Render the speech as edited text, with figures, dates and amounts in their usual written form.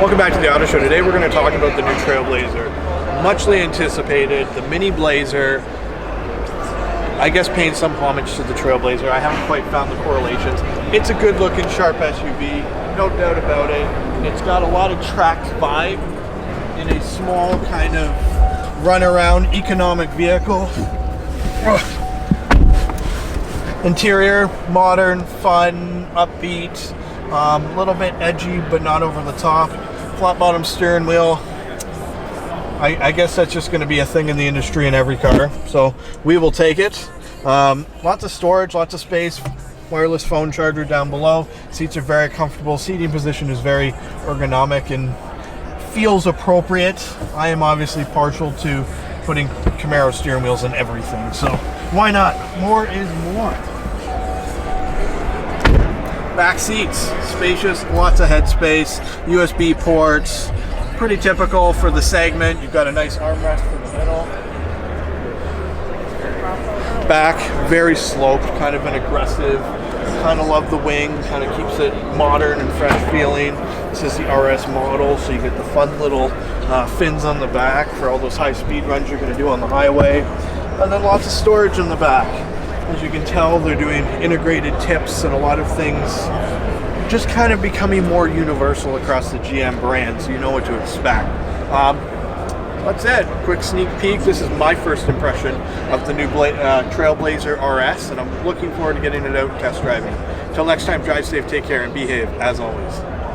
Welcome back to the Auto Show. Today we're going to talk about the new Trailblazer. Muchly anticipated, the Mini Blazer. I guess paying some homage to the Trailblazer. I haven't quite found the correlations. It's a good looking, sharp SUV, no doubt about it. It's got a lot of tracked vibe in a small kind of runaround economic vehicle. Interior, modern, fun, upbeat, a little bit edgy but not over the top. Flat bottom steering wheel. I guess that's just going to be a thing in the industry in every car, so we will take it. Lots of storage, lots of space, wireless phone charger down below. Seats are very comfortable. Seating position is very ergonomic and feels appropriate. I am obviously partial to putting Camaro steering wheels in everything, so why not? More is more. Back seats, spacious, lots of headspace, USB ports, pretty typical for the segment. You've got a nice armrest in the middle. Back, very sloped, kind of an aggressive. Kind of love the wing, kind of keeps it modern and fresh feeling. This is the RS model, so you get the fun little fins on the back for all those high speed runs you're going to do on the highway. And then lots of storage in the back. As you can tell, they're doing integrated tips and a lot of things just kind of becoming more universal across the GM brand, so you know what to expect. That's it. Quick sneak peek. This is my first impression of the new Trailblazer RS, and I'm looking forward to getting it out and test driving. Till next time, drive safe, take care, and behave as always.